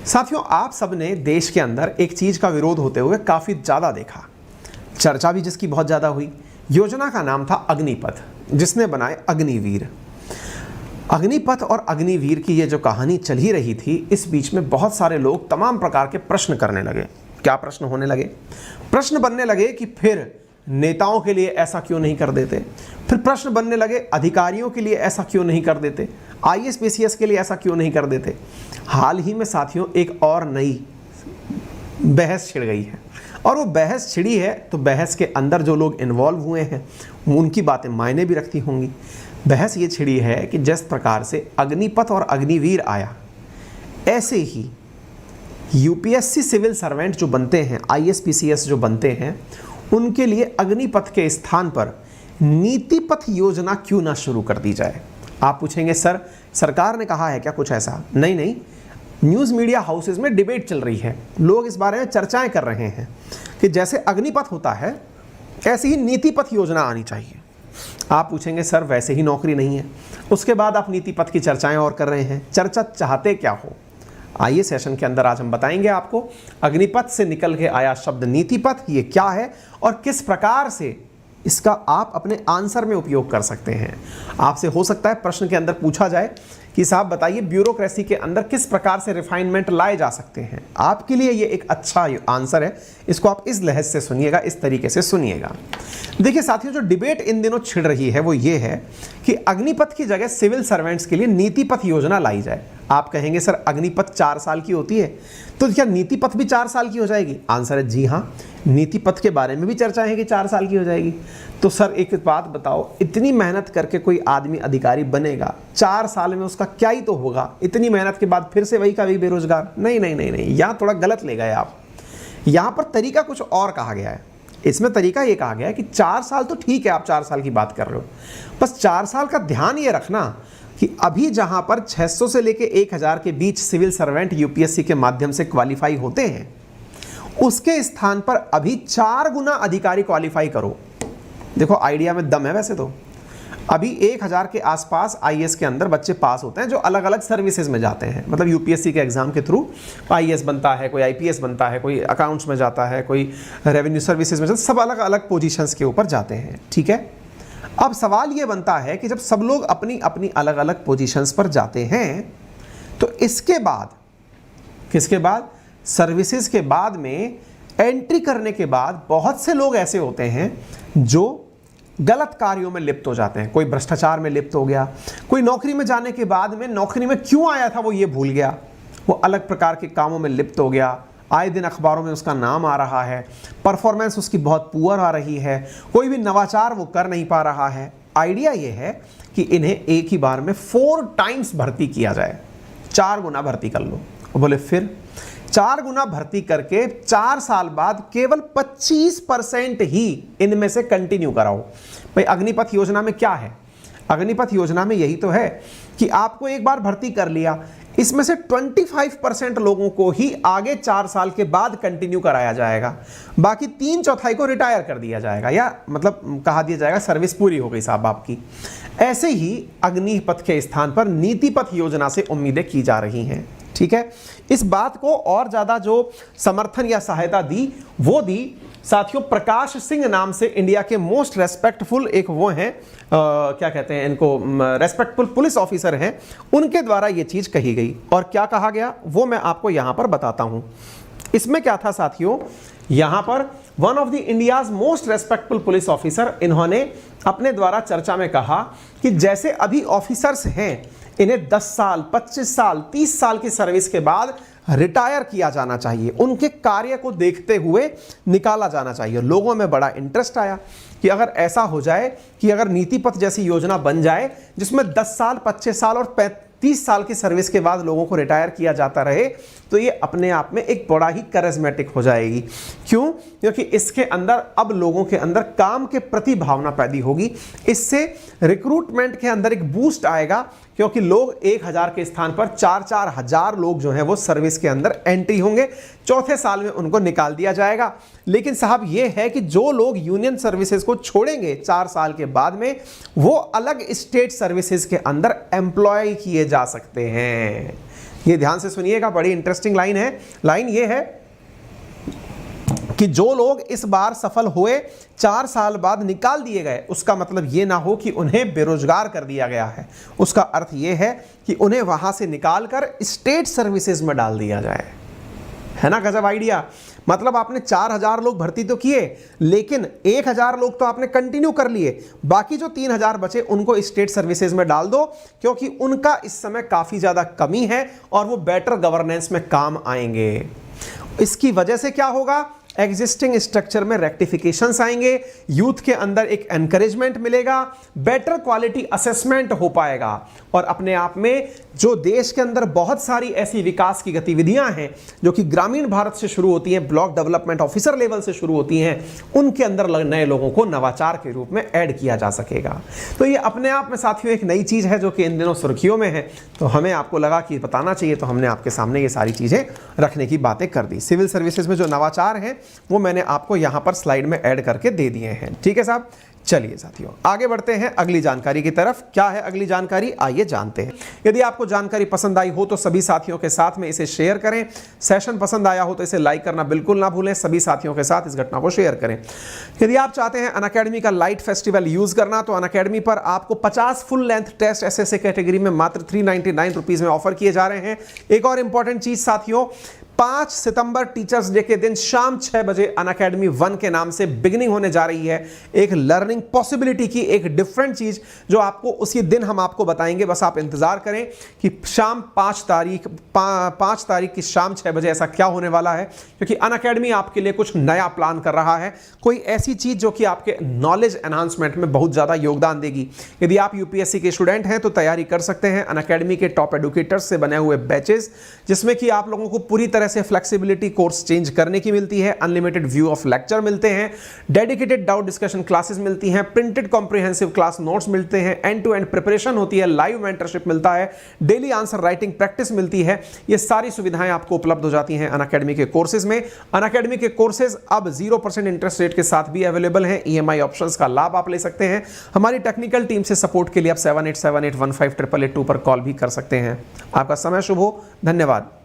साथियों, आप सबने देश के अंदर एक चीज का विरोध होते हुए काफी ज्यादा देखा, चर्चा भी जिसकी बहुत ज्यादा हुई। योजना का नाम था अग्निपथ, जिसने बनाए अग्निवीर। अग्निपथ और अग्निवीर की ये जो कहानी चल ही रही थी, इस बीच में बहुत सारे लोग तमाम प्रकार के प्रश्न करने लगे। क्या प्रश्न होने लगे? प्रश्न बनने लगे कि फिर नेताओं के लिए ऐसा क्यों नहीं कर देते, फिर प्रश्न बनने लगे अधिकारियों के लिए ऐसा क्यों नहीं कर देते, आईएएस पीसीएस के लिए ऐसा क्यों नहीं कर देते। हाल ही में साथियों एक और नई बहस छिड़ गई है, और वो बहस छिड़ी है तो बहस के अंदर जो लोग इन्वॉल्व हुए हैं उनकी बातें मायने भी रखती होंगी। बहस ये छिड़ी है कि जिस प्रकार से अग्निपथ और अग्निवीर आया, ऐसे ही यूपीएससी सिविल सर्वेंट जो बनते हैं, आईएएस पीसीएस जो बनते हैं, उनके लिए अग्निपथ के स्थान पर नीतिपथ योजना क्यों ना शुरू कर दी जाए। आप पूछेंगे सर, सरकार ने कहा है क्या कुछ ऐसा? नहीं, न्यूज़ मीडिया हाउसेज में डिबेट चल रही है, लोग इस बारे में चर्चाएं कर रहे हैं कि जैसे अग्निपथ होता है ऐसी ही नीतिपथ योजना आनी चाहिए। आप पूछेंगे सर वैसे ही नौकरी नहीं है, उसके बाद आप नीतिपथ की चर्चाएं और कर रहे हैं, चर्चा चाहते क्या हो? आइए सेशन के अंदर आज हम बताएंगे आपको अग्निपथ से निकल के आया शब्द नीतिपथ ये क्या है और किस प्रकार से इसका आप अपने आंसर में उपयोग कर सकते हैं। आपसे हो सकता है प्रश्न के अंदर पूछा जाए कि साहब बताइए ब्यूरोक्रेसी के अंदर किस प्रकार से रिफाइनमेंट लाए जा सकते हैं। आपके लिए ये एक अच्छा आंसर है, इसको आप इस लहज से सुनिएगा, इस तरीके से सुनिएगा। देखिए साथियों, जो डिबेट इन दिनों छिड़ रही है वो ये है कि अग्निपथ की जगह सिविल सर्वेंट्स के लिए नीतिपथ योजना लाई जाए। आप कहेंगे सर अग्निपथ 4 साल की होती है, तो क्या नीतिपथ भी 4 साल की हो जाएगी? आंसर है जी हाँ, नीतिपथ के बारे में भी चर्चा है कि 4 साल की हो जाएगी। तो सर एक बात बताओ, इतनी मेहनत करके कोई आदमी अधिकारी बनेगा, 4 साल में उसका क्या ही तो होगा? इतनी मेहनत के बाद फिर से वही का वही बेरोजगार? नहीं, यहाँ थोड़ा गलत ले गए आप। यहाँ पर तरीका कुछ और कहा गया है। इसमें तरीका ये कहा गया है कि 4 साल तो ठीक है, आप 4 साल की बात कर रहे हो, बस 4 साल का ध्यान ये रखना कि अभी जहां पर 600 से लेके 1000 के बीच सिविल सर्वेंट यूपीएससी के माध्यम से क्वालिफाई होते हैं, उसके स्थान पर अभी 4 गुना अधिकारी क्वालिफाई करो। देखो आइडिया में दम है। वैसे तो अभी 1000 के आसपास आईएएस के अंदर बच्चे पास होते हैं जो अलग अलग सर्विसेज में जाते हैं, मतलब यूपीएससी के एग्जाम के थ्रू आईएएस बनता है, कोई आईपीएस बनता है, कोई अकाउंट्स में जाता है, कोई रेवेन्यू सर्विसेज में जाता है, सब अलग अलग पोजीशंस के ऊपर जाते हैं। ठीक है, अब सवाल ये बनता है कि जब सब लोग अपनी अपनी अलग अलग पोजीशंस पर जाते हैं तो इसके बाद किसके बाद? सर्विसेज के बाद में एंट्री करने के बाद बहुत से लोग ऐसे होते हैं जो गलत कार्यों में लिप्त हो जाते हैं। कोई भ्रष्टाचार में लिप्त हो गया, कोई नौकरी में जाने के बाद में नौकरी में क्यों आया था वो ये भूल गया, वो अलग प्रकार के कामों में लिप्त हो गया, आए दिन अखबारों में उसका नाम आ रहा है, परफॉर्मेंस उसकी बहुत पुअर आ रही है, कोई भी नवाचार वो कर नहीं पा रहा है। आइडिया ये है कि इन्हें एक ही बार में 4 टाइम्स भर्ती किया जाए, 4 गुना भर्ती कर लो। वो बोले फिर 4 गुना भर्ती करके 4 साल बाद केवल 25% ही इनमें से कंटिन्यू कराओ। भाई अग्निपथ योजना में क्या है? अग्निपथ योजना में यही तो है कि आपको एक बार भर्ती कर लिया, इसमें से 25% लोगों को ही आगे 4 साल के बाद कंटिन्यू कराया जाएगा, बाकी 3/4 को रिटायर कर दिया जाएगा, या मतलब कहा दिया जाएगा सर्विस पूरी हो गई साहब आपकी। ऐसे ही अग्निपथ के स्थान पर नीतिपथ योजना से उम्मीदें की जा रही हैं। ठीक है, इस बात को और ज्यादा जो समर्थन या सहायता दी वो दी साथियों प्रकाश सिंह नाम से इंडिया के मोस्ट रेस्पेक्टफुल एक वो हैं, क्या कहते हैं इनको, रेस्पेक्टफुल पुलिस ऑफिसर हैं, उनके द्वारा ये चीज कही गई। और क्या कहा गया वो मैं आपको यहां पर बताता हूं। इसमें क्या था साथियों, यहां पर one of the India's most respectful police officer, इन्होंने अपने द्वारा चर्चा में कहा कि जैसे अभी ऑफिसर्स हैं इन्हें 10 साल, 25 साल, 30 साल की सर्विस के बाद रिटायर किया जाना चाहिए, उनके कार्य को देखते हुए निकाला जाना चाहिए। लोगों में बड़ा इंटरेस्ट आया कि अगर ऐसा हो जाए कि अगर नीतिपथ जैसी योजना बन जाए जिसमें 10 साल, 25 साल और 30 साल की सर्विस के बाद लोगों को रिटायर किया जाता रहे, तो ये अपने आप में एक बड़ा ही करिश्मेटिक हो जाएगी। क्यों? क्योंकि इसके अंदर अब लोगों के अंदर काम के प्रति भावना पैदा होगी, इससे रिक्रूटमेंट के अंदर एक बूस्ट आएगा, क्योंकि लोग 1000 के स्थान पर 4-4 हजार लोग जो हैं वो सर्विस के अंदर एंट्री होंगे, चौथे साल में उनको निकाल दिया जाएगा। लेकिन साहब ये है कि जो लोग यूनियन सर्विसेज को छोड़ेंगे 4 साल के बाद में, वो अलग स्टेट सर्विसेज के अंदर एम्प्लॉय किए जा सकते हैं। ये ध्यान से सुनिएगा, बड़ी इंटरेस्टिंग लाइन है। लाइन ये है कि जो लोग इस बार सफल हुए 4 साल बाद निकाल दिए गए, उसका मतलब ये ना हो कि उन्हें बेरोजगार कर दिया गया है। उसका अर्थ ये है कि उन्हें वहां से निकाल कर स्टेट सर्विसेज में डाल दिया जाए। है ना गजब आइडिया। मतलब आपने 4000 लोग भर्ती तो किए, लेकिन 1000 लोग तो आपने कंटिन्यू कर लिए, बाकी जो 3000 बचे उनको स्टेट सर्विसेज में डाल दो, क्योंकि उनका इस समय काफी ज्यादा कमी है और वो बेटर गवर्नेंस में काम आएंगे। इसकी वजह से क्या होगा, एग्जिस्टिंग स्ट्रक्चर में रेक्टिफिकेशंस आएंगे, यूथ के अंदर एक एनकरेजमेंट मिलेगा, बेटर क्वालिटी असेसमेंट हो पाएगा, और अपने आप में जो देश के अंदर बहुत सारी ऐसी विकास की गतिविधियां हैं जो कि ग्रामीण भारत से शुरू होती हैं, ब्लॉक डेवलपमेंट ऑफिसर लेवल से शुरू होती हैं, उनके अंदर नए लोगों को नवाचार के रूप में ऐड किया जा सकेगा। तो ये अपने आप में साथियों एक नई चीज है जो कि इन दिनों सुर्खियों में है, तो हमें आपको लगा कि बताना चाहिए, तो हमने आपके सामने ये सारी चीजें रखने की बातें कर दी। सिविल सर्विसेज में जो नवाचार हैं वो मैंने आपको यहां पर स्लाइड में ऐड करके दे दिए हैं। ठीक है साहब, चलिए साथियों आगे बढ़ते हैं अगली जानकारी की तरफ। क्या है अगली जानकारी, आइए जानते हैं। यदि आपको जानकारी पसंद आई हो तो सभी साथियों के साथ में इसे शेयर करें। सेशन पसंद आया हो तो इसे लाइक करना बिल्कुल ना भूलें। सभी साथियों के साथ इस घटना को शेयर करें। यदि आप चाहते हैं अनअकैडमी का लाइट फेस्टिवल यूज करना, तो अनअकैडमी पर आपको 50 full length test SSA category में मात्र 399 रुपीज में ऑफर किए जा रहे हैं। एक और इंपॉर्टेंट चीज साथियों, 5 सितंबर टीचर्स डे के दिन शाम 6 बजे अनअकैडमी 1 के नाम से बिगिनिंग होने जा रही है, एक लर्निंग पॉसिबिलिटी की एक डिफरेंट चीज जो आपको उसी दिन हम आपको बताएंगे। बस आप इंतजार करें कि शाम 5 तारीख की शाम 6 बजे ऐसा क्या होने वाला है, क्योंकि अनअकैडमी आपके लिए कुछ नया प्लान कर रहा है, कोई ऐसी चीज जो कि आपके नॉलेज एनहांसमेंट में बहुत ज्यादा योगदान देगी। यदि आप यूपीएससी के स्टूडेंट हैं तो तैयारी कर सकते हैं अनअकैडमी के टॉप एडुकेटर्स से बने हुए बैचेस, जिसमें कि आप लोगों को पूरी तरह से फ्लेक्सिबिलिटी कोर्स चेंज करने की मिलती है, अनलिमिटेड व्यू ऑफ लेक्चर मिलते हैं, डेडिकेटेड डाउट डिस्कशन क्लासेस मिलती हैं, प्रिंटेड कॉम्प्रिहेंसिव क्लास नोट्स मिलते हैं, एंड टू एंड प्रिपरेशन होती है, लाइव मेंटरशिप मिलता है, डेली आंसर राइटिंग प्रैक्टिस मिलती है। ये सारी सुविधाएं आपको उपलब्ध हो जाती हैं अनअकैडमी के कोर्सेज में। अनअकैडमी के कोर्सेज अब 0% इंटरेस्ट रेट के साथ भी अवेलेबल हैं। ईएमआई ऑप्शंस का लाभ आप ले सकते हैं। हमारी टेक्निकल टीम से सपोर्ट के लिए आप 7878158882 पर कॉल भी कर सकते हैं। आपका समय शुभ हो। धन्यवाद।